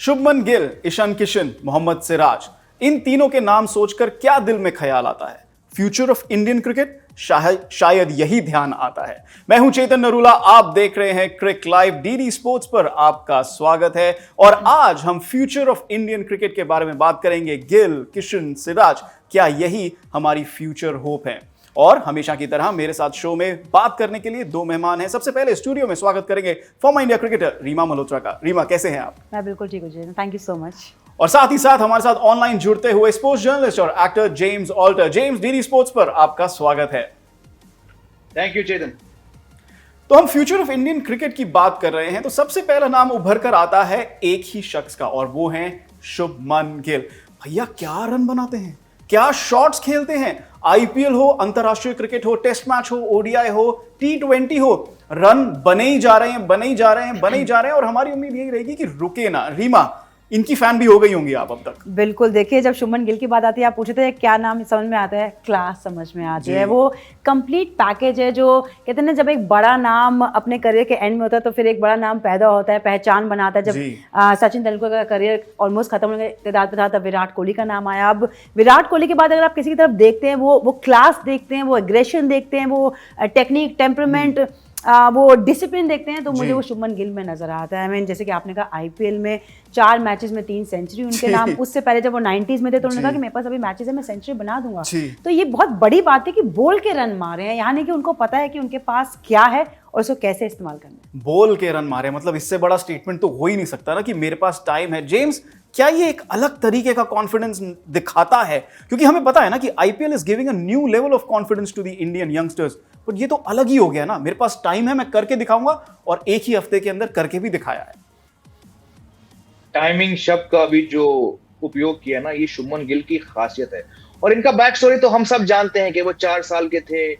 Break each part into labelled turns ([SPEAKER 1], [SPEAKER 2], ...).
[SPEAKER 1] शुभमन गिल, ईशान किशन, मोहम्मद सिराज, इन तीनों के नाम सोचकर क्या दिल में ख्याल आता है? फ्यूचर ऑफ इंडियन क्रिकेट, शायद यही ध्यान आता है। मैं हूं चेतन नरूला, आप देख रहे हैं क्रिक लाइव। डीडी स्पोर्ट्स पर आपका स्वागत है और आज हम फ्यूचर ऑफ इंडियन क्रिकेट के बारे में बात करेंगे। गिल, किशन, सिराज, क्या यही हमारी फ्यूचर होप है? और हमेशा की तरह मेरे साथ शो में बात करने के लिए दो मेहमान हैं। सबसे पहले स्टूडियो में स्वागत करेंगे former India cricketer Reema Malhotra का। रीमा, कैसे हैं आप?
[SPEAKER 2] मैं बिल्कुल ठीक हूँ, थैंक यू सो मच।
[SPEAKER 1] और साथ ही साथ हमारे साथ ऑनलाइन जुड़ते हुए स्पोर्ट्स जर्नलिस्ट और actor James Alter. James, DD sports पर आपका स्वागत है।
[SPEAKER 3] Thank you Chetan.
[SPEAKER 1] तो हम फ्यूचर ऑफ इंडियन क्रिकेट की बात कर रहे हैं, तो सबसे पहला नाम उभर कर आता है एक ही शख्स का, और वो है शुभमन गिल। भैया, क्या रन बनाते हैं, क्या शॉट्स खेलते हैं। आईपीएल हो, अंतरराष्ट्रीय क्रिकेट हो, टेस्ट मैच हो, ओडीआई हो, टी20 हो, रन बने ही जा रहे हैं, बने ही जा रहे हैं, बने ही जा रहे हैं। और हमारी उम्मीद यही रहेगी कि रुके ना। रीमा, इनकी फैन भी हो गई होंगी आप अब तक।
[SPEAKER 2] बिल्कुल, देखिए जब शुभमन गिल की बात आती है, आप पूछते हैं क्या नाम समझ में आता है, क्लास समझ में आती है। वो कंप्लीट पैकेज है, जो कहते हैं ना, जब एक बड़ा नाम अपने करियर के एंड में होता है तो फिर एक बड़ा नाम पैदा होता है, पहचान बनाता है। जब सचिन तेंदुलकर का करियर ऑलमोस्ट खत्म होने के कगार पे था, तब विराट कोहली का नाम आया। अब विराट कोहली के बाद अगर आप किसी की तरफ देखते हैं, वो क्लास देखते हैं, वो एग्रेशन देखते हैं, वो टेक्निक, टेम्परामेंट, वो डिसिप्लिन देखते हैं, तो मुझे वो शुभमन गिल में नजर आता है। मैं जैसे कि आपने कहा, आईपीएल में 4 मैचेस में 3 सेंचुरी उनके नाम। उससे पहले जब वो 90s में थे तो उन्होंने कहा कि मेरे पास अभी मैचेस है, मैं सेंचुरी बना दूंगा। तो ये बहुत बड़ी बात है कि बोल के रन मारे हैं, यानी कि उनको पता है कि उनके पास क्या है और उसको कैसे इस्तेमाल करना है।
[SPEAKER 1] बोल के रन मारे, मतलब इससे बड़ा स्टेटमेंट तो हो ही नहीं सकता ना कि मेरे पास टाइम है। जेम्स, क्या ये एक अलग तरीके का कॉन्फिडेंस दिखाता है? क्योंकि हमें पता है ना कि IPL is giving a new level of confidence to the Indian youngsters, but ये तो अलग ही हो गया ना। मेरे पास टाइम है, मैं करके दिखाऊंगा, और एक ही हफ्ते के अंदर करके भी दिखाया है।
[SPEAKER 3] टाइमिंग शब्द का भी जो उपयोग किया ना, ये शुभमन गिल की खासियत है। और इनका बैक स्टोरी तो हम सब जानते हैं कि वो 4 साल के थे,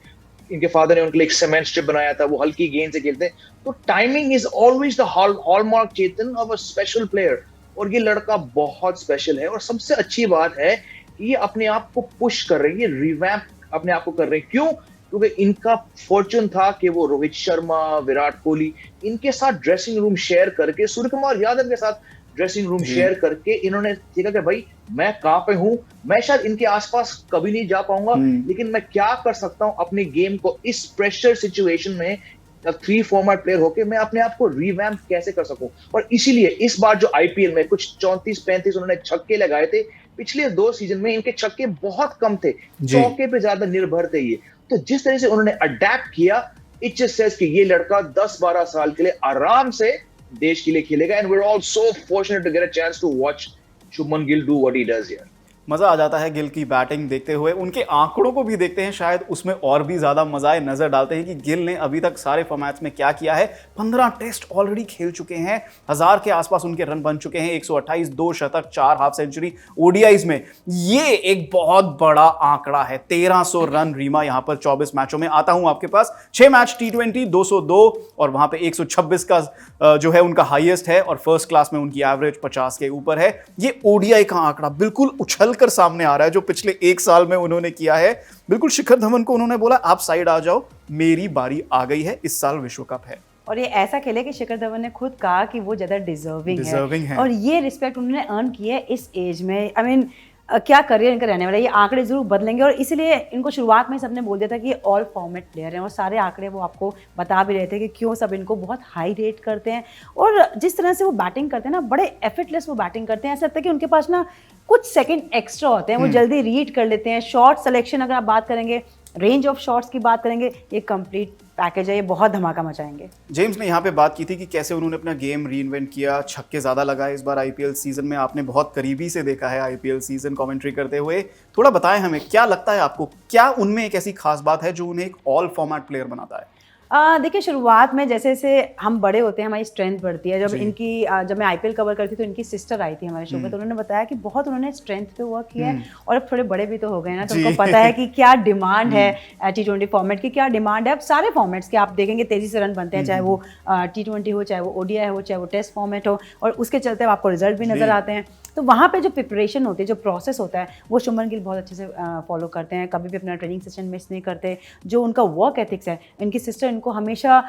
[SPEAKER 3] इनके फादर ने उनके लिए एक सीमेंट स्ट्रिप बनाया था, वो हल्की गेंद से खेलते हैं। तो timing is always the hallmark Chetan of a special player, और ये लड़का बहुत स्पेशल है। और सबसे अच्छी बात है कि ये अपने आप को पुश कर रही है, रिवैम्प अपने आप को कर रहे हैं। क्यों? क्योंकि इनका फॉर्चून था कि वो रोहित शर्मा, विराट कोहली, इनके साथ ड्रेसिंग रूम शेयर करके, सूर्य कुमार यादव के साथ ड्रेसिंग रूम शेयर करके इन्होंने देखा कि भाई मैं कहां पे हूं, मैं शायद इनके आसपास कभी नहीं जा पाऊंगा, लेकिन मैं क्या कर सकता हूं अपने गेम को इस प्रेशर सिचुएशन में, 3 फॉर्मेट प्लेयर होके मैं अपने आप को रिवैम्प कैसे कर सकूं। और इसीलिए इस बार जो आईपीएल में कुछ 34-35 उन्होंने छक्के लगाए थे। पिछले 2 सीजन में इनके छक्के बहुत कम थे, चौके पे ज्यादा निर्भर थे ये। तो जिस तरह से उन्होंने अडेप्ट किया, इट जस्ट सेज कि ये लड़का 10-12 साल के लिए आराम से देश के लिए खेलेगा। And we are all so fortunate to get a chance to watch Shubman Gill do what he does here.
[SPEAKER 1] मजा आ जाता है गिल की बैटिंग देखते हुए, उनके आंकड़ों को भी देखते हैं, शायद उसमें और भी ज्यादा मजा आए। नजर डालते हैं कि गिल ने अभी तक सारे फॉर्मेट्स में क्या किया है। 15 टेस्ट ऑलरेडी खेल चुके हैं, 1000 के आसपास उनके रन बन चुके हैं, 128, 2 शतक, 4 हाफ सेंचुरी ओडीआईज में। ये एक बहुत बड़ा आंकड़ा है। 1300 रन रीमा यहां पर 24 मैचों में। आता हूं आपके पास, 6 मैच टी20, 202, और वहां पे 126 का जो है उनका हाईएस्ट है, और फर्स्ट क्लास में उनकी एवरेज 50 के ऊपर है। ये ओडीआई का आंकड़ा बिल्कुल उछल कर सामने आ रहा है, जो पिछले 1 साल में उन्होंने किया है। बिल्कुल शिखर धवन को उन्होंने बोला, आप साइड आ जाओ, मेरी बारी आ गई है, इस साल विश्व कप है।
[SPEAKER 2] और ये ऐसा खेले कि शिखर धवन ने खुद कहा कि वो ज्यादा डिजर्विंग है। और ये रिस्पेक्ट उन्होंने अर्न की है इस एज में। आई मीन, क्या करियर इनका रहने वाला है। ये आंकड़े जरूर बदलेंगे, और इसीलिए इनको शुरुआत में सबने बोल दिया था कि ये ऑल फॉर्मेट प्लेयर हैं। और सारे आंकड़े वो आपको बता भी रहे थे कि क्यों सब इनको बहुत हाई रेट करते हैं। और जिस तरह से वो बैटिंग करते हैं ना, बड़े एफर्टलेस वो बैटिंग करते हैं। ऐसा लगता है कि उनके पास ना कुछ सेकंड एक्स्ट्रा होते हैं, वो जल्दी रीड कर लेते हैं। शॉट सिलेक्शन अगर आप बात करेंगे, रेंज ऑफ शॉट्स की बात करेंगे, ये कंप्लीट पैकेज है, ये बहुत धमाका मचाएंगे।
[SPEAKER 1] जेम्स ने यहाँ पे बात की थी कि कैसे उन्होंने अपना गेम रीइन्वेंट किया, छक्के ज्यादा लगाए इस बार आईपीएल सीजन में। आपने बहुत करीबी से देखा है आईपीएल सीजन कमेंट्री करते हुए। थोड़ा बताएं हमें, क्या लगता है आपको, क्या उनमें एक ऐसी खास बात है जो उन्हें एक ऑल फॉर्मेट प्लेयर बनाता है?
[SPEAKER 2] देखिए, शुरुआत में जैसे जैसे हम बड़े होते हैं, हमारी स्ट्रेंथ बढ़ती है। जब मैं आईपीएल कवर करती तो इनकी सिस्टर आई थी हमारे शो पे, तो उन्होंने बताया कि बहुत उन्होंने स्ट्रेंथ पे वर्क किया है। और अब थोड़े बड़े भी तो हो गए ना, तो उनको पता है कि क्या डिमांड है टी20 फॉर्मेट की, क्या डिमांड है। अब सारे फॉर्मेट्स के आप देखेंगे तेजी से रन बनते हैं, चाहे वो टी20 हो, चाहे वो ओडीआई हो, चाहे वो टेस्ट फॉर्मेट हो, और उसके चलते आपको रिजल्ट भी नजर आते हैं। तो वहाँ पे जो प्रिपरेशन होती है, जो प्रोसेस होता है, वो शुभमन गिल बहुत अच्छे से फॉलो करते हैं, कभी भी अपना ट्रेनिंग सेशन मिस नहीं करते। जो उनका वर्क एथिक्स है, इनकी सिस्टर इनको हमेशा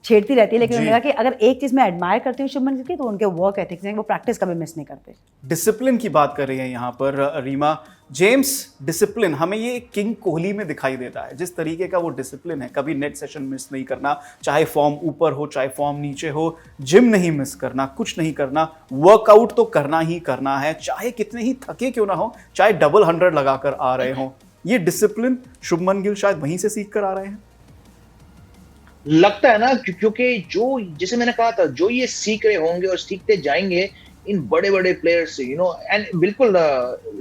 [SPEAKER 2] छेड़ती रहती है, लेकिन उन्होंने कहा कि अगर एक चीज़ मैं एडमायर करती हूँ शुभमन गिल की, तो उनके वर्क एथिक्स हैं, वो प्रैक्टिस कभी मिस नहीं करते।
[SPEAKER 1] डिसिप्लिन की बात कर रही हैं यहाँ पर रीमा। जेम्स, डिसिप्लिन हमें ये किंग कोहली में दिखाई देता है, जिस तरीके का वो डिसिप्लिन है, कभी नेट सेशन मिस नहीं करना, चाहे फॉर्म ऊपर हो चाहे फॉर्म नीचे हो, जिम नहीं मिस करना, कुछ नहीं करना, वर्कआउट तो करना ही करना है, चाहे कितने ही थके क्यों ना हो, चाहे डबल 100 लगाकर आ रहे हो। ये डिसिप्लिन शुभमन गिल शायद वहीं से सीख कर आ रहे हैं।
[SPEAKER 3] लगता है ना, क्योंकि जो, जैसे मैंने कहा था, जो ये सीख रहे होंगे और सीखते जाएंगे इन बड़े बड़े प्लेयर्स से, एंड बिल्कुल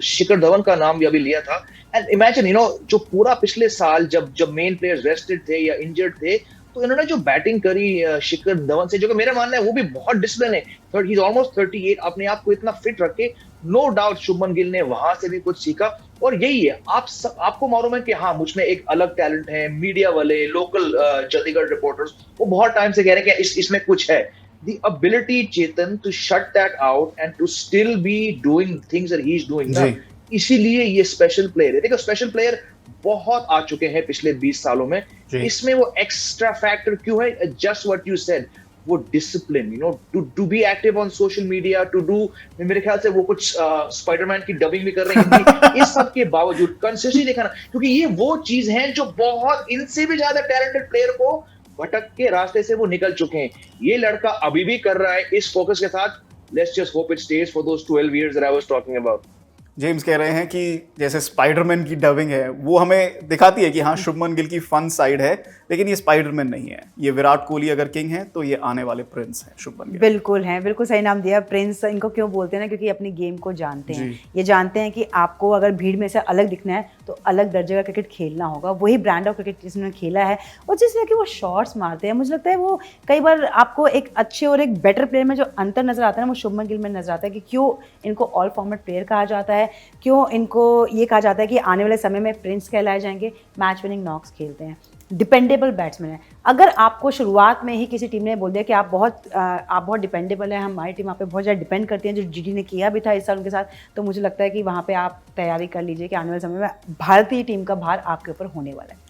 [SPEAKER 3] शिखर धवन का नाम भी अभी लिया था। एंड इमेजिन, जो पूरा पिछले साल जब मेन प्लेयर्स रेस्टेड थे या इंजर्ड थे, तो इन्होंने जो बैटिंग करी शिखर धवन से, जो कि मेरा मानना है वो भी बहुत डिसिप्लिन है। ही इज ऑलमोस्ट 38, अपने आप को इतना फिट रखे, नो डाउट शुभमन गिल ने वहां से भी कुछ सीखा। और यही है, आपको मालूम है कि हाँ, मुझ में एक अलग टैलेंट है। मीडिया वाले, लोकल चंडीगढ़ रिपोर्टर्स, वो बहुत टाइम से कह रहे हैं कि इसमें कुछ है। The ability, Chetan, to shut that out and to still be doing things that he's doing ना, इसीलिए ये स्पेशल प्लेयर है। देखो, स्पेशल प्लेयर बहुत आ चुके हैं पिछले 20 सालों में, इसमें वो एक्स्ट्रा फैक्टर क्यों है? जस्ट व्हाट यू सेड, वो discipline, to be active on social media, to do, मेरे ख्याल से वो कुछ स्पाइडरमैन की डबिंग भी कर रहे हैं हिंदी, इस सब के बावजूद कंसिस्टेंसी दिखाना, क्योंकि ये वो चीज है जो बहुत, इनसे भी ज्यादा टैलेंटेड प्लेयर को भटक के रास्ते से वो निकल चुके हैं। ये लड़का अभी भी कर रहा है इस फोकस के साथ। Let's just hope it stage for those 12 years that I was talking about.
[SPEAKER 1] James कह रहे हैं कि जैसे स्पाइडरमैन की डबिंग है, वो हमें दिखाती है कि हाँ, शुभमन गिल की फन साइड है, लेकिन ये स्पाइडरमैन नहीं है। ये विराट कोहली अगर किंग है, तो ये आने वाले प्रिंस हैं शुभमन गिल।
[SPEAKER 2] बिल्कुल हैं, बिल्कुल सही नाम दिया प्रिंस। इनको क्यों बोलते हैं ना, क्योंकि अपनी गेम को जानते हैं। ये जानते हैं कि आपको अगर भीड़ में से अलग दिखना है, तो अलग दर्जे का क्रिकेट खेलना होगा। वही ब्रांड ऑफ क्रिकेट जिसने खेला है, और जिस तरह के वो शॉट्स मारते हैं, मुझे लगता है वो कई बार आपको एक अच्छे और एक बेटर प्लेयर में जो अंतर नजर आता है ना, वो शुभमन गिल में नजर आता है कि क्यों इनको ऑल फॉर्मेट प्लेयर कहा जाता है, क्यों इनको ये कहा जाता है कि आने वाले समय में प्रिंस कहलाए जाएंगे। मैच विनिंग नॉक्स खेलते हैं, डिपेंडेबल बैट्समैन है। अगर आपको शुरुआत में ही किसी टीम ने बोल दिया कि आप बहुत डिपेंडेबल है, हमारी टीम आप पे बहुत ज़्यादा डिपेंड करती है, जो जीटी ने किया भी था इस साल उनके साथ, तो मुझे लगता है कि वहाँ पे आप तैयारी कर लीजिए कि आने वाले समय में भारतीय टीम का भार आपके ऊपर होने वाला है।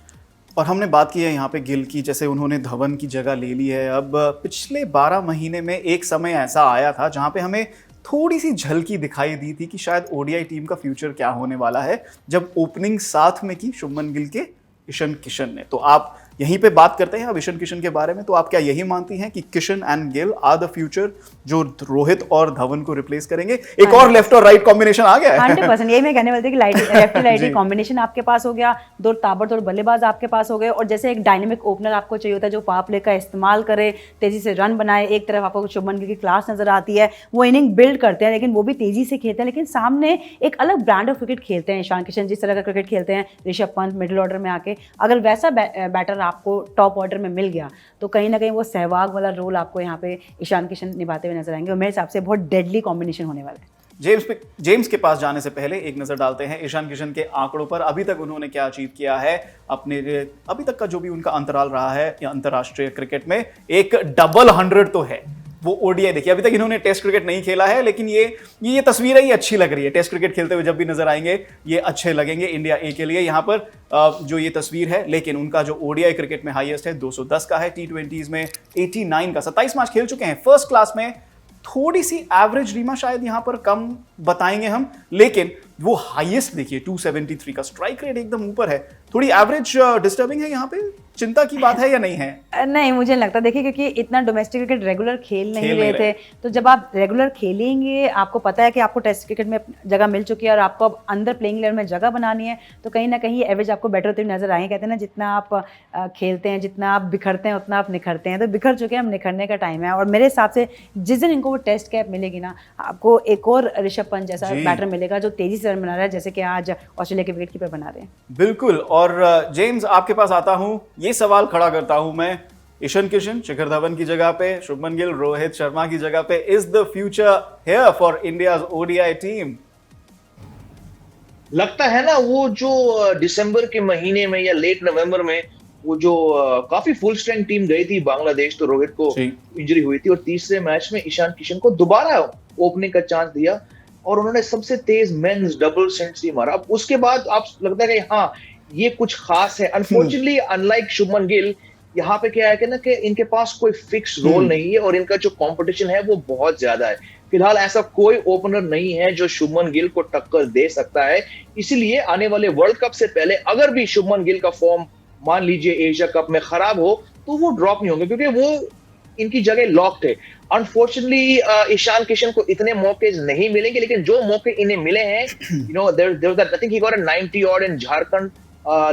[SPEAKER 1] और हमने बात की है यहाँ पे गिल की, जैसे उन्होंने धवन की जगह ले ली है। अब पिछले 12 महीने में एक समय ऐसा आया था जहाँ पे हमें थोड़ी सी झलकी दिखाई दी थी कि शायद ओडीआई टीम का फ्यूचर क्या होने वाला है, जब ओपनिंग साथ में की शुभमन गिल के ईशान किशन ने। तो आप यहीं पे बात करते हैं अब ईशान किशन के बारे में। तो आप क्या यही मानती हैं कि Kishan and Gill are the future, जो रोहित और धवन को रिप्लेस करेंगे? एक और लेफ्ट और राइट कॉम्बिनेशन आ गया है।
[SPEAKER 2] 100%, यही मैं कहने वाली थी कि लेफ्टी राइटी कॉम्बिनेशन आपके पास हो गया, दो ताबड़तोड़ बल्लेबाज आपके पास हो गए, और जैसे एक डायनेमिक ओपनर आपको चाहिए होता है जो पावर प्ले का इस्तेमाल करे, तेजी से रन बनाए। एक तरफ आपको शुभमन गिल की क्लास नजर आती है, वो इनिंग बिल्ड करते हैं, लेकिन वो भी तेजी से खेलते हैं, लेकिन सामने एक अलग ब्रांड ऑफ क्रिकेट खेलते हैं ईशान किशन, जिस तरह का क्रिकेट खेलते हैं ऋषभ पंत मिडिल ऑर्डर में आके। अगर वैसा बैटर आपको टॉप ऑर्डर में मिल गया, तो कहीं ना कहीं वो सहवाग वाला रोल आपको यहाँ पे ईशान किशन निभाते हुए नजर आएंगे, और मेरे हिसाब से बहुत डेडली कॉम्बिनेशन होने वाला है।
[SPEAKER 1] जेम्स के पास जाने से पहले एक नजर डालते हैं ईशान किशन के आंकड़ों पर। अभी तक उन्होंने क्या अचीव किया है अपने, अभी तक का जो भी उनका अंतराल रहा है या अंतरराष्ट्रीय क्रिकेट में, एक डबल 100 तो है। वो ओडीआई देखिए, अभी तक इन्होंने टेस्ट क्रिकेट नहीं खेला है, लेकिन ये तस्वीरें ही अच्छी लग रही है। टेस्ट क्रिकेट खेलते हुए जब भी नजर आएंगे ये अच्छे लगेंगे इंडिया ए के लिए। यहाँ पर जो ये तस्वीर है, लेकिन उनका जो ओडीआई क्रिकेट में हाईएस्ट है 210 का है, टी20 में 89 का, 27 मैच खेल चुके हैं फर्स्ट क्लास में। थोड़ी सी एवरेज रीमा शायद यहाँ पर कम बताएंगे हम, लेकिन वो हाईएस्ट देखिए 273 का, स्ट्राइक रेट एकदम ऊपर है। थोड़ी एवरेज डिस्टर्बिंग है यहाँ पे, चिंता की बात है या नहीं है?
[SPEAKER 2] नहीं, मुझे नहीं लगता। देखिए, क्योंकि इतना डोमेस्टिक क्रिकेट रेगुलर खेल नहीं रहे थे, तो जब आप रेगुलर खेलेंगे, आपको पता है कि आपको टेस्ट क्रिकेट में जगह मिल चुकी है और आपको अब अंदर प्लेइंग लेवल में जगह बनानी है, तो कहीं ना कहीं एवरेज आपको बेटर होते नजर आएंगे। कहते हैं ना, जितना आप खेलते हैं, जितना आप बिखरते हैं, उतना आप निखरते हैं। तो बिखर चुके हैं, हम निखरने का टाइम है। और मेरे हिसाब से जिस दिन इनको वो टेस्ट कैप मिलेगी ना, आपको एक और ऋषभ पंत जैसा बैटर मिलेगा जो तेजी से रन बना रहा है, जैसे कि आज ऑस्ट्रेलिया के विकेट कीपर बना रहे हैं।
[SPEAKER 1] बिल्कुल। और जेम्स, आपके पास आता हूं, ये सवाल खड़ा करता हूं मैं, ईशान किशन शिखर धवन की जगह पे, शुभमन गिल रोहित शर्मा की जगह पे, is the future here for India's ODI team?
[SPEAKER 3] लगता है ना, वो जो दिसंबर के महीने में या लेट नवंबर में वो जो काफी फुल स्ट्रेंथ टीम गई थी बांग्लादेश, तो रोहित को इंजरी हुई थी और तीसरे मैच में ईशान किशन को दोबारा ओपनिंग का चांस दिया। और उन्होंने सबसे तेज मेंस डबल सेंचुरी मारा। अब उसके बाद आप लगता है कि हाँ ये कुछ खास है। अनफॉर्चुनेटली अनलाइक शुभमन गिल, यहाँ पे क्या है कि ना कि इनके पास कोई फिक्स रोल नहीं है और इनका जो कंपटीशन है वो बहुत ज्यादा है। फिलहाल ऐसा कोई ओपनर नहीं है जो शुभमन गिल को टक्कर दे सकता है। इसीलिए आने वाले वर्ल्ड कप से पहले अगर भी शुभमन गिल का फॉर्म मान लीजिए एशिया कप में खराब हो तो वो ड्रॉप नहीं होंगे, क्योंकि वो इनकी जगह लॉक्ड है। अनफॉर्चुनेटली ईशान किशन को इतने मौके नहीं मिलेंगे, लेकिन जो मौके इन्हें मिले हैं, you know there was that, I think he got a 90 odd in Jharkhand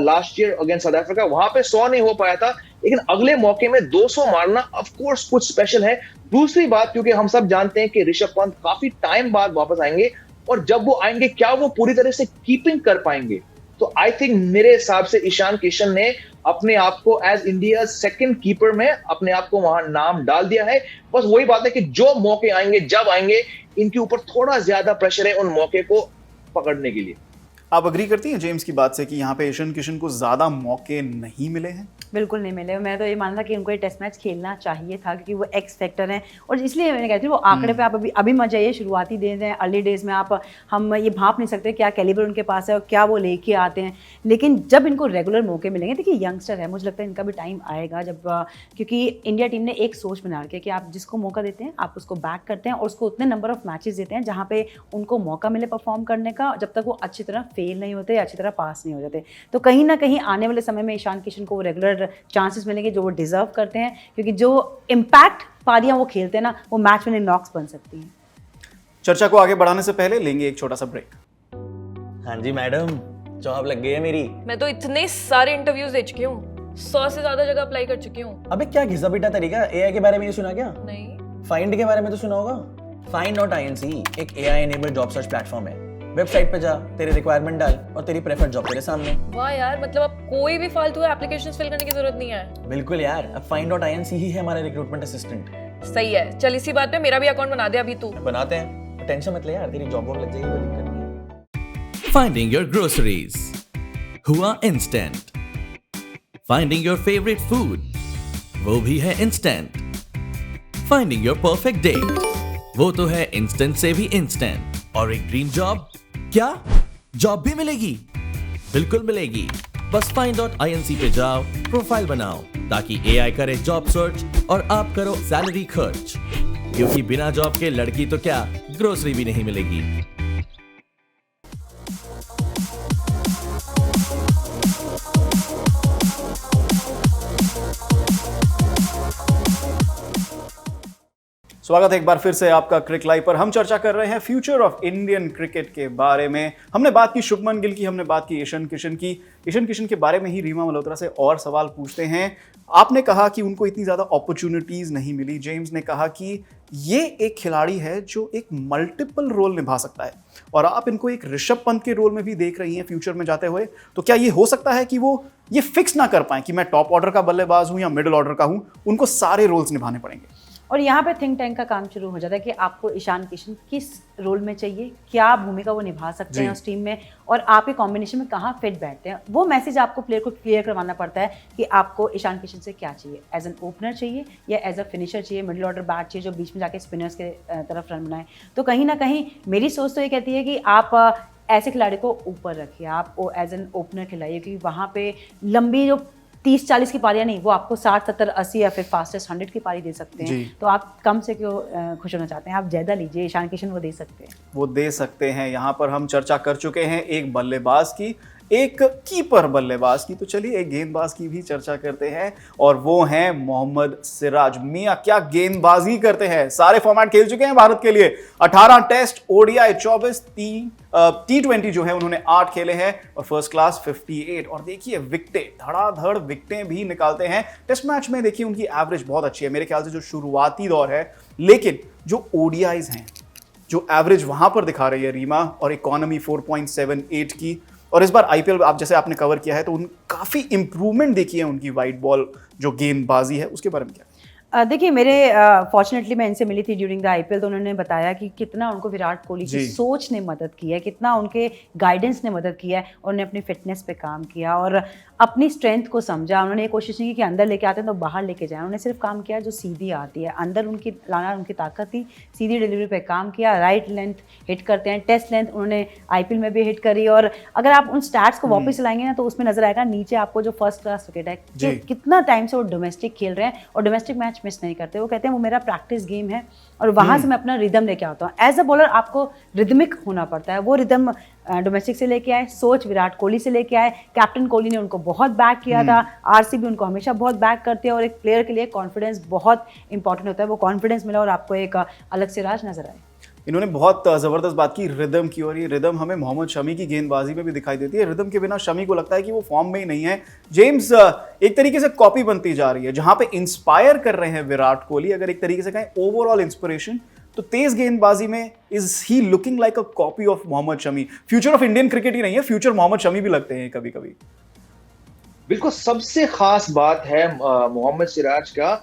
[SPEAKER 3] last year against South Africa, वहां पे 100 नहीं हो पाया था, लेकिन अगले मौके में 200 मारना ऑफ कोर्स कुछ स्पेशल है। दूसरी बात, क्योंकि हम सब जानते हैं कि ऋषभ पंत काफी टाइम बाद वापस आएंगे, और जब वो आएंगे क्या वो पूरी तरह से कीपिंग कर पाएंगे? तो आई थिंक मेरे हिसाब से ईशान किशन ने अपने आप को एज इंडिया सेकंड कीपर में अपने आप को वहां नाम डाल दिया है। बस वही बात है कि जो मौके आएंगे, जब आएंगे, इनके ऊपर थोड़ा ज्यादा प्रेशर है उन मौके को पकड़ने के लिए।
[SPEAKER 1] आप अग्री करती हैं जेम्स की बात से कि यहाँ पे ईशान किशन को ज्यादा मौके नहीं मिले हैं?
[SPEAKER 2] बिल्कुल नहीं मिले। मैं तो ये मानता कि उनको ये टेस्ट मैच खेलना चाहिए था, क्योंकि वो एक्स फैक्टर हैं, और इसलिए मैंने कहती थी वो आंकड़े पे आप अभी मत जाइए। शुरुआती डेज हैं, अर्ली डेज में हम ये भाप नहीं सकते क्या कैलिबर उनके पास है और क्या वो लेके आते हैं। लेकिन जब इनको रेगुलर मौके मिलेंगे, देखिए यंगस्टर है, मुझे लगता है इनका भी टाइम आएगा जब, क्योंकि इंडिया टीम ने एक सोच बना रखी है कि आप जिसको मौका देते हैं आप उसको बैक करते हैं और उसको उतने नंबर ऑफ मैचेस देते हैं जहाँ पे उनको मौका मिले परफॉर्म करने का, जब तक वो अच्छी तरह फेल नहीं होते, अच्छी तरह पास नहीं हो जाते। तो कहीं ना कहीं आने वाले समय में ईशान किशन को वो रेगुलर चांसेस मिलेंगे जो वो डिजर्व करते हैं, क्योंकि जो इम्पैक्ट पारियां वो खेलते हैं ना, वो मैच में नॉक्स बन सकती हैं।
[SPEAKER 1] चर्चा को आगे बढ़ाने से पहले लेंगे एक छोटा सा ब्रेक।
[SPEAKER 4] हाँ जी मैडम, जॉब लग गई है मेरी।
[SPEAKER 5] मैं तो इतने सारे इंटरव्यूज दे चुकी हूँ, 100 से ज्यादा जगह अप्लाई कर चुकी हूँ।
[SPEAKER 4] अबे क्या घिसा पिटा तरीका, एआई के बारे में ये सुना क्या?
[SPEAKER 5] नहीं।
[SPEAKER 4] फाइंड के बारे में तो सुना होगा। Find.inc एक AI enabled job search platform है। वेबसाइट पे जा, तेरे रिक्वायरमेंट डाल और तेरी प्रेफर्ड जॉब तेरे सामने।
[SPEAKER 5] वाह यार, मतलब अब कोई भी फालतू एप्लीकेशंस फिल करने की जरूरत नहीं है।
[SPEAKER 4] बिल्कुल यार, अब Find.inc ही है हमारा रिक्रूटमेंट असिस्टेंट।
[SPEAKER 5] सही है, चल इसी बात पे मेरा भी अकाउंट बना दे अभी तू।
[SPEAKER 4] बनाते हैं, टेंशन मत ले यार, तेरी जॉब वॉब लग जाएगी, कोई दिक्कत नहीं है।
[SPEAKER 6] Finding your groceries. हुआ instant. Finding your favorite food. वो भी है instant. Finding your perfect date. वो तो है instant से भी instant. और एक ड्रीम जॉब? क्या जॉब भी मिलेगी? बिल्कुल मिलेगी। बस Find.inc पे जाओ, प्रोफाइल बनाओ, ताकि एआई करे जॉब सर्च और आप करो सैलरी खर्च, क्योंकि बिना जॉब के लड़की तो क्या ग्रोसरी भी नहीं मिलेगी।
[SPEAKER 1] स्वागत है एक बार फिर से आपका क्रिक लाइव पर। हम चर्चा कर रहे हैं फ्यूचर ऑफ इंडियन क्रिकेट के बारे में। हमने बात की शुभमन गिल की, हमने बात की ईशान किशन की। ईशान किशन के बारे में ही रीमा मल्होत्रा से और सवाल पूछते हैं। आपने कहा कि उनको इतनी ज़्यादा अपॉर्चुनिटीज़ नहीं मिली। जेम्स ने कहा कि ये एक खिलाड़ी है जो एक मल्टीपल रोल निभा सकता है, और आप इनको एक ऋषभ पंत के रोल में भी देख रही हैं फ्यूचर में जाते हुए। तो क्या ये हो सकता है कि वो ये फिक्स ना कर पाएं कि मैं टॉप ऑर्डर का बल्लेबाज हूँ या मिडिल ऑर्डर का हूँ, उनको सारे रोल्स निभाने पड़ेंगे?
[SPEAKER 2] और यहाँ पे थिंक टैंक का काम शुरू हो जाता है कि आपको ईशान किशन किस रोल में चाहिए, क्या भूमिका वो निभा सकते हैं उस टीम में, और आपके कॉम्बिनेशन में कहाँ फिट बैठते हैं। वो मैसेज आपको प्लेयर को क्लियर करवाना पड़ता है कि आपको ईशान किशन से क्या चाहिए, एज एन ओपनर चाहिए या एज अ फिनिशर चाहिए, मिडिल ऑर्डर बैट चाहिए जो बीच में जाके स्पिनर्स के तरफ रन बनाए। तो कहीं ना कहीं मेरी सोच तो ये कहती है कि आप ऐसे खिलाड़ी को ऊपर रखिए, आप एज एन ओपनर खिलाइए, क्योंकि वहाँ पे लंबी जो 30-40 की पारियां नहीं, वो आपको 60-70-80 या फिर फास्टेस्ट 100 की पारी दे सकते हैं। तो आप कम से क्यों खुश होना चाहते हैं? आप ज़्यादा लीजिए, ईशान किशन वो दे सकते हैं,
[SPEAKER 1] वो दे सकते हैं। यहाँ पर हम चर्चा कर चुके हैं एक बल्लेबाज की, एक कीपर बल्लेबाज की, तो चलिए एक गेंदबाज की भी चर्चा करते हैं, और वो हैं मोहम्मद सिराज। मियां क्या गेंदबाजी करते हैं। सारे फॉर्मेट खेल चुके हैं भारत के लिए, 18 टेस्ट, ओडीआई 24, T20 जो है उन्होंने 8 खेले हैं, और फर्स्ट क्लास 58। और देखिए विकेटें, धड़ाधड़ विकेटें भी निकालते हैं। टेस्ट मैच में देखिए उनकी एवरेज बहुत अच्छी है, मेरे ख्याल से जो शुरुआती दौर है, लेकिन जो ओडीआईज हैं, जो एवरेज वहां पर दिखा रही है रीमा, और इकोनॉमी 4.78 की, और इस बार आईपीएल आप जैसे आपने कवर किया है तो उन काफी इंप्रूवमेंट देखी है उनकी वाइड बॉल जो गेंदबाजी है, उसके बारे में क्या?
[SPEAKER 2] देखिए मेरे फॉर्चुनेटली मैं इनसे मिली थी ड्यूरिंग द आईपीएल, तो उन्होंने बताया कि कितना उनको विराट कोहली की
[SPEAKER 1] जी।
[SPEAKER 2] सोच ने मदद की है, कितना उनके गाइडेंस ने मदद किया है। उन्होंने अपनी फिटनेस पे काम किया और अपनी स्ट्रेंथ को समझा। उन्होंने ये कोशिश नहीं की कि अंदर लेके आते हैं तो बाहर लेके जाएं। उन्होंने सिर्फ काम किया जो सीधी आती है, अंदर उनकी लाना उनकी ताकत थी। सीधी डिलीवरी पे काम किया, राइट लेंथ हिट करते हैं, टेस्ट लेंथ उन्होंने आईपीएल में भी हिट करी। और अगर आप उन स्टैट्स को वापस लाएंगे ना तो उसमें नजर आएगा नीचे आपको जो फर्स्ट क्लास विकेट है
[SPEAKER 1] जी।
[SPEAKER 2] कि कितना टाइम से वो डोमेस्टिक खेल रहे हैं और डोमेस्टिक मैच मिस नहीं करते। वो कहते हैं वो मेरा प्रैक्टिस गेम है और वहां से मैं अपना रिदम लेके आता हूँ। एज अ बॉलर आपको रिदमिक होना पड़ता है। वो रिदम डोमेस्टिक से लेके आए, सोच विराट कोहली से लेके आए। कैप्टन कोहली ने उनको बहुत बैक किया था, आरसीबी उनको हमेशा बहुत बैक करती है और एक प्लेयर के लिए कॉन्फिडेंस बहुत इंपॉर्टेंट होता है। वो कॉन्फिडेंस मिला और आपको एक अलग सिराज नजर आए।
[SPEAKER 1] इन्होंने बहुत ज़बरदस्त बात की रिदम की, और ये रिदम हमें मोहम्मद शमी की गेंदबाजी में भी दिखाई देती है। रिदम के बिना शमी को लगता है कि वो फॉर्म में ही नहीं है। जेम्स, एक तरीके से कॉपी बनती जा रही है। जहां पे इंस्पायर कर रहे हैं विराट कोहली, अगर एक तरीके से कहें ओवरऑल इंस्पिरेशन, तो तेज गेंदबाजी में is he looking like a copy of Mohammed Shami. Future of Indian cricket ही नहीं है, फ्यूचर मोहम्मद शमी भी लगते हैं कभी कभी।
[SPEAKER 3] बिल्कुल, सबसे खास बात है मोहम्मद सिराज का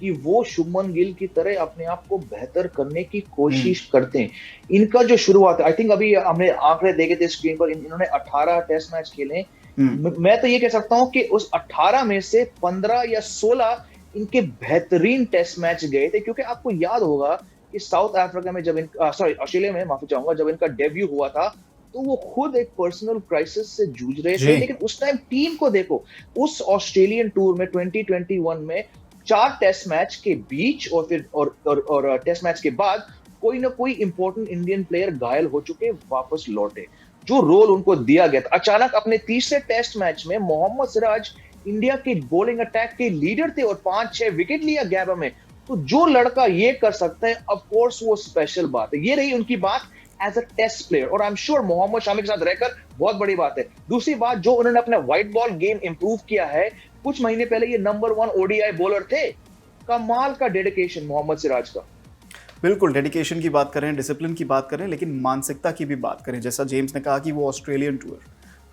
[SPEAKER 3] कि वो शुभमन गिल की तरह अपने आप को बेहतर करने की कोशिश करते हैं। इनका जो शुरुआत, आई थिंक अभी हमने आंकड़े देखे थे स्क्रीन पर, इन्होंने 18 टेस्ट मैच खेले। मैं तो ये कह सकता हूं कि उस 18 में से 15 या 16 इनके बेहतरीन टेस्ट मैच गए थे। क्योंकि आपको याद होगा कि साउथ अफ्रीका में जब ऑस्ट्रेलिया में, माफी चाहूंगा, जब इनका डेब्यू हुआ था तो वो खुद एक पर्सनल क्राइसिस से जूझ रहे थे। लेकिन उस टाइम टीम को देखो, उस ऑस्ट्रेलियन टूर में 2021 में 4 टेस्ट मैच के बीच और फिर और टेस्ट मैच के बाद कोई ना कोई इंपॉर्टेंट इंडियन प्लेयर घायल हो चुके वापस लौटे। जो रोल उनको दिया गया था, अचानक अपने तीसरे टेस्ट मैच में मोहम्मद सिराज इंडिया के बॉलिंग अटैक के लीडर थे और 5-6 विकेट लिया गैबा में। तो जो लड़का ये कर सकता है, ऑफ कोर्स वो स्पेशल बात है। ये रही उनकी बात एज अ टेस्ट प्लेयर, और I am sure Mohammed Shami के साथ रहकर बहुत बड़ी बात है। दूसरी बात, जो उन्होंने अपना व्हाइट बॉल गेम इंप्रूव किया है, कुछ महीने पहले ये नंबर 1 ओडीआई बॉलर थे। कमाल का डेडिकेशन मोहम्मद सिराज का।
[SPEAKER 1] बिल्कुल, डेडिकेशन की बात करें, डिसिप्लिन की बात करें, लेकिन मानसिकता की भी बात करें। जैसा जेम्स ने कहा कि वो ऑस्ट्रेलियन टूर,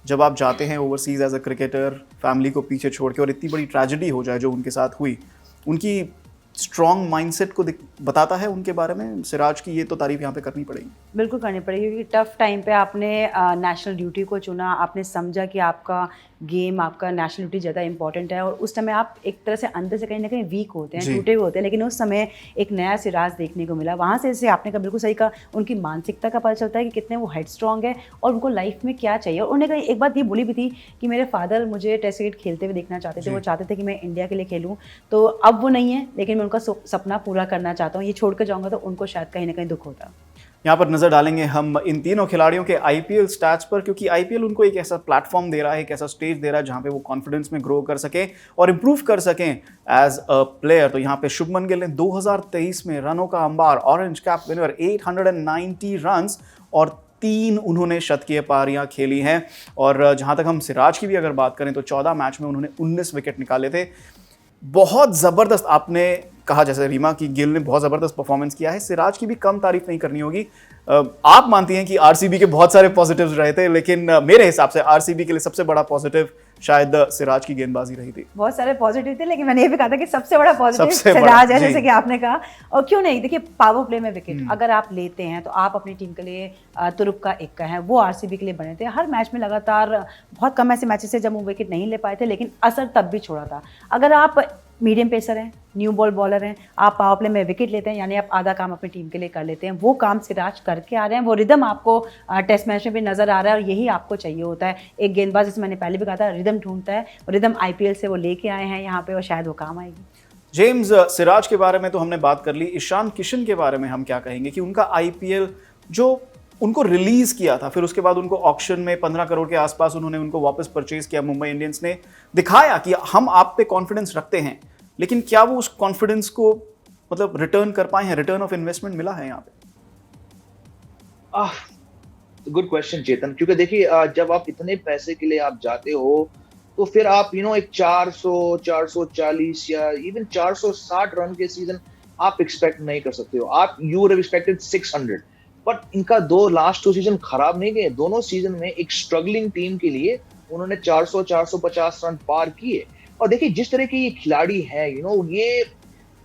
[SPEAKER 1] जब आप जाते हैं overseas as a cricketer, family को पीछे छोड़ के, और इतनी बड़ी ट्रेजेडी हो जाए जो उनके साथ हुई, उनकी स्ट्रॉन्ग माइंडसेट को बताता है उनके बारे में। सिराज की ये तो तारीफ यहाँ पे करनी पड़ेगी।
[SPEAKER 2] बिल्कुल करनी पड़ेगी, क्योंकि टफ टाइम पे आपने नेशनल ड्यूटी को चुना। आपने समझा कि आपका गेम, आपका नेशनल ड्यूटी ज़्यादा इंपॉर्टेंट है और उस समय आप एक तरह से अंदर से कहीं ना कहीं वीक होते हैं, टूटे हुए होते हैं। लेकिन उस समय एक नया सिराज देखने को मिला। वहाँ से आपने कहा, बिल्कुल सही कहा, उनकी मानसिकता का पता चलता है कि कितने वो हेड स्ट्रॉन्ग है और उनको लाइफ में क्या चाहिए। और उन्होंने कहा, एक बात ये बोली भी थी कि मेरे फादर मुझे टेस्ट क्रिकेट खेलते हुए देखना चाहते थे। वो चाहते थे कि मैं इंडिया के लिए खेलूँ। तो अब वो नहीं है, लेकिन मैं उनका सपना पूरा करना चाहता हूँ। ये छोड़ कर जाऊँगा तो उनको शायद कहीं ना कहीं दुख होता।
[SPEAKER 1] यहाँ पर नजर डालेंगे हम इन तीनों खिलाड़ियों के आईपीएल स्टैट्स पर, क्योंकि आईपीएल उनको एक ऐसा प्लेटफॉर्म दे रहा है, एक ऐसा स्टेज दे रहा है जहाँ पे वो कॉन्फिडेंस में ग्रो कर सकें और इम्प्रूव कर सकें एज अ प्लेयर। तो यहाँ पे शुभमन गिल ने 2023 में रनों का अंबार, ऑरेंज कैप विनर, 890 रन्स और 3 उन्होंने शतकीय पारियां खेली हैं। और जहाँ तक हम सिराज की भी अगर बात करें तो 14 मैच में उन्होंने 19 विकेट निकाले थे। बहुत ज़बरदस्त, आपने कहा जैसे रीमा की गिल ने बहुत ज़बरदस्त परफॉर्मेंस किया है। सिराज की भी कम तारीफ नहीं करनी होगी। आप मानती हैं कि आरसीबी के बहुत सारे पॉजिटिव्स रहे थे, लेकिन मेरे हिसाब से आरसीबी के लिए सबसे बड़ा पॉजिटिव शायद सिराज की गेंदबाजी रही थी।
[SPEAKER 2] बहुत सारे पॉजिटिव थे, लेकिन मैंने ये भी कहा था कि सबसे बड़ा पॉजिटिव सिराज है, जैसे कि आपने कहा। और क्यों नहीं, देखिए पावर प्ले में विकेट अगर आप लेते हैं तो आप अपनी टीम के लिए तुरुप का एक का है। वो आरसीबी के लिए बने थे हर मैच में लगातार। बहुत कम ऐसे मैचेस थे जब वो विकेट नहीं ले पाए थे, लेकिन असर तब भी छोड़ा था। अगर आप मीडियम पेसर हैं, न्यू बॉल बॉलर हैं, आप पावर प्ले में विकेट लेते हैं, यानी आप आधा काम अपनी टीम के लिए कर लेते हैं। वो काम सिराज करके आ रहे हैं। वो रिदम आपको टेस्ट मैच में भी नजर आ रहा है और यही आपको चाहिए होता है। एक गेंदबाज, जैसे मैंने पहले भी कहा था, रिदम ढूंढता है और रिदम आईपीएल से वो लेके आए हैं यहाँ पे और शायद वो काम आएगी।
[SPEAKER 1] जेम्स, सिराज के बारे में तो हमने बात कर ली। ईशान किशन के बारे में हम क्या कहेंगे कि उनका आईपीएल जो उनको रिलीज किया था, फिर उसके बाद उनको ऑक्शन में 15 करोड़ के आसपास उन्होंने उनको वापस परचेज किया। मुंबई इंडियंस ने दिखाया कि हम आप पे कॉन्फिडेंस रखते हैं, लेकिन क्या वो उस कॉन्फिडेंस को मतलब रिटर्न कर पाए हैं? रिटर्न ऑफ इन्वेस्टमेंट मिला है यहाँ पे?
[SPEAKER 3] गुड क्वेश्चन चेतन, क्योंकि देखिए जब आप इतने पैसे के लिए आप जाते हो तो फिर आप एक 400, 440 या इवन 460 रन के सीजन आप एक्सपेक्ट नहीं कर सकते हो। आप you would have expected 600, but इनका लास्ट 2 सीजन खराब नहीं गए। दोनों सीजन में एक स्ट्रगलिंग टीम के लिए उन्होंने 400, 450 रन पार किए। और देखिए जिस तरह के ये खिलाड़ी हैं, ये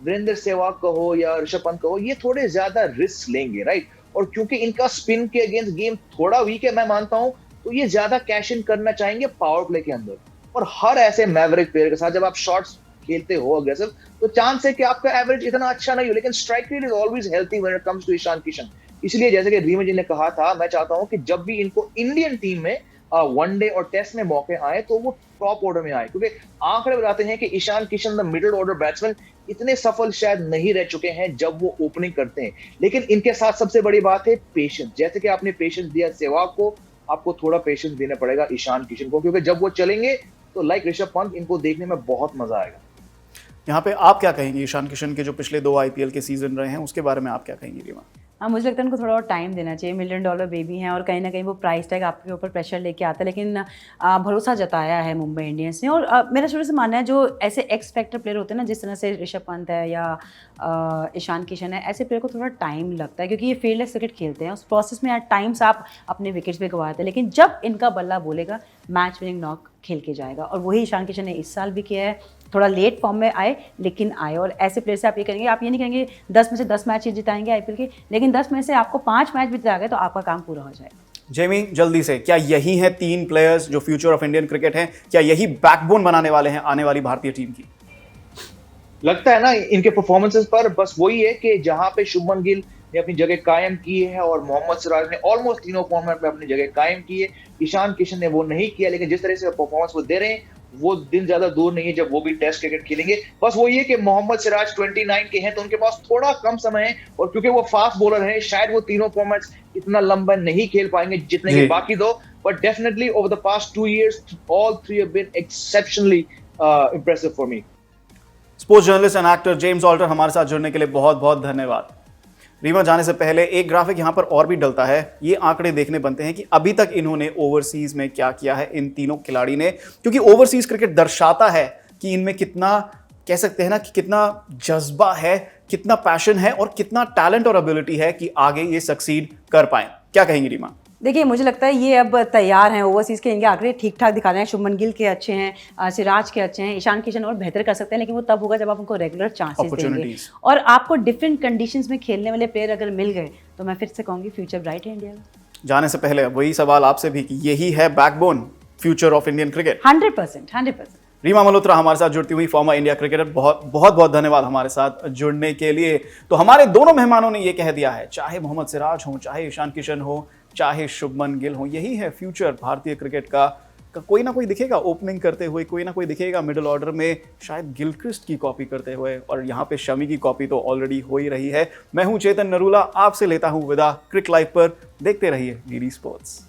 [SPEAKER 3] वीरेंद्र सहवाग कहो या ऋषभ पंत कहो, ये थोड़े ज्यादा रिस्क लेंगे, राइट? और क्योंकि इनका स्पिन के अगेंस्ट गेम थोड़ा वीक है, मैं मानता हूं, तो ये ज्यादा कैश इन करना चाहेंगे पावर प्ले के अंदर। और हर ऐसे मैवरिक प्लेयर के साथ जब आप शॉट्स खेलते हो अग्रेसिव, तो चांस है कि आपका एवरेज इतना अच्छा नहीं हो, लेकिन strike rate is always healthy when it comes to Ishan Kishan. इसलिए जैसे कि रीमा जी ने कहा था, मैं चाहता हूं कि जब भी इनको इंडियन टीम में वनडे और टेस्ट में मौके आए तो वो टॉप ऑर्डर में आए, क्योंकि आंकड़े बताते हैं कि Ishan Kishan the middle order batsman इतने सफल शायद नहीं रह चुके हैं जब वो ओपनिंग करते हैं। लेकिन इनके साथ सबसे बड़ी बात है पेशेंस। जैसे कि आपने पेशेंस दिया सहवाग को, आपको थोड़ा पेशेंस देना पड़ेगा ईशान किशन को, क्योंकि जब वो चलेंगे तो लाइक ऋषभ पंत, इनको देखने में बहुत मजा आएगा।
[SPEAKER 1] यहाँ पे आप क्या कहेंगे ईशान किशन के जो पिछले 2 आईपीएल के सीजन रहे हैं उसके बारे में आप क्या कहेंगे रीमा?
[SPEAKER 2] हाँ, मुझे लगता है उनको थोड़ा और टाइम देना चाहिए। $1 मिलियन बेबी हैं और कहीं ना कहीं वो प्राइस टैग आपके ऊपर प्रेशर लेके आता है, लेकिन भरोसा जताया है मुंबई इंडियंस ने। और मेरा शुरू से मानना है जो ऐसे एक्स फैक्टर प्लेयर होते हैं ना, जिस तरह से ऋषभ पंत है या ईशान किशन है, ऐसे प्लेयर को थोड़ा टाइम लगता है, क्योंकि ये फील्डलेस क्रिकेट खेलते हैं। उस प्रोसेस में एट टाइम्स आप अपने विकेट्स भी गंवाते हैं, लेकिन जब इनका बल्ला बोलेगा मैच विनिंग नॉक खेल के जाएगा। और वही ईशान किशन ने इस साल भी किया है। थोड़ा लेट फॉर्म में आए लेकिन आए। और ऐसे प्लेयर से आप ये करेंगे, आप ये नहीं कहेंगे 10 में से 10 मैच जिताएंगे आईपीएल के, लेकिन 10 में से आपको 5 मैच भी जिता गए तो आपका काम पूरा हो जाएगा।
[SPEAKER 1] जेमी, जल्दी से, क्या यही है 3 प्लेयर्स जो फ्यूचर ऑफ इंडियन क्रिकेट हैं? क्या यही बैकबोन बनाने वाले हैं आने वाली भारतीय टीम की?
[SPEAKER 3] लगता है ना इनके परफॉर्मेंसेस पर, बस वही है कि जहां पे शुभमन गिल ने अपनी जगह कायम की है और मोहम्मद सिराज ने ऑलमोस्ट तीनों फॉर्मेट में अपनी जगह कायम की है, ईशान किशन ने वो नहीं किया। लेकिन जिस तरह से परफॉर्मेंस वो दे रहे हैं, वो दिन ज्यादा दूर नहीं है जब वो भी टेस्ट क्रिकेट खेलेंगे। बस वो ये कि मोहम्मद सिराज 29 के हैं, तो उनके पास थोड़ा कम समय है, और क्योंकि वो फास्ट बॉलर हैं, शायद वो तीनों फॉर्मेट्स इतना लंबा नहीं खेल पाएंगे जितने के बाकी दो। But definitely over the past 2 years, all 3 have been exceptionally impressive for me.
[SPEAKER 1] Sports journalist and actor James Alter हमारे साथ जुड़ने के लिए बहुत बहुत धन्यवाद। रीमा, जाने से पहले एक ग्राफिक यहाँ पर और भी डलता है। ये आंकड़े देखने बनते हैं कि अभी तक इन्होंने ओवरसीज में क्या किया है इन तीनों खिलाड़ी ने, क्योंकि ओवरसीज क्रिकेट दर्शाता है कि इनमें कितना, कह सकते हैं ना, कि कितना जज्बा है, कितना पैशन है और कितना टैलेंट और एबिलिटी है कि आगे ये सक्सीड कर पाए। क्या कहेंगी रीमा?
[SPEAKER 2] देखिए, मुझे लगता है ये अब तैयार हैं। ओवरसीज़ के इनके आंकड़े ठीक ठाक दिखा रहे हैं। शुभमन गिल के अच्छे हैं, सिराज के अच्छे हैं, ईशान किशन और बेहतर कर सकते हैं, लेकिन वो तब होगा जब आप उनको रेगुलर चांसेस देंगे। और आपको डिफरेंट कंडीशंस में खेलने वाले प्लेयर अगर मिल गए तो मैं फिर से कहूँगी फ्यूचर ब्राइट है इंडिया का।
[SPEAKER 1] जाने से पहले वही सवाल आपसे भी कि यही है backbone future of Indian cricket?
[SPEAKER 2] 100%।
[SPEAKER 1] Reema Malhotra हमारे साथ जुड़ती हुई, फॉर्मर इंडिया क्रिकेटर, बहुत धन्यवाद हमारे साथ जुड़ने के लिए। तो हमारे दोनों मेहमानों ने ये कह दिया है, चाहे मोहम्मद सिराज हो, चाहे ईशान किशन हो, चाहे शुभमन गिल हो, यही है फ्यूचर भारतीय क्रिकेट का। कोई ना कोई दिखेगा ओपनिंग करते हुए, कोई ना कोई दिखेगा मिडिल ऑर्डर में, शायद गिलक्रिस्ट की कॉपी करते हुए, और यहाँ पे शमी की कॉपी तो ऑलरेडी हो ही रही है। मैं हूं चेतन नरूला, आपसे लेता हूं विदा। क्रिक लाइव पर देखते रहिए डीडी स्पोर्ट्स।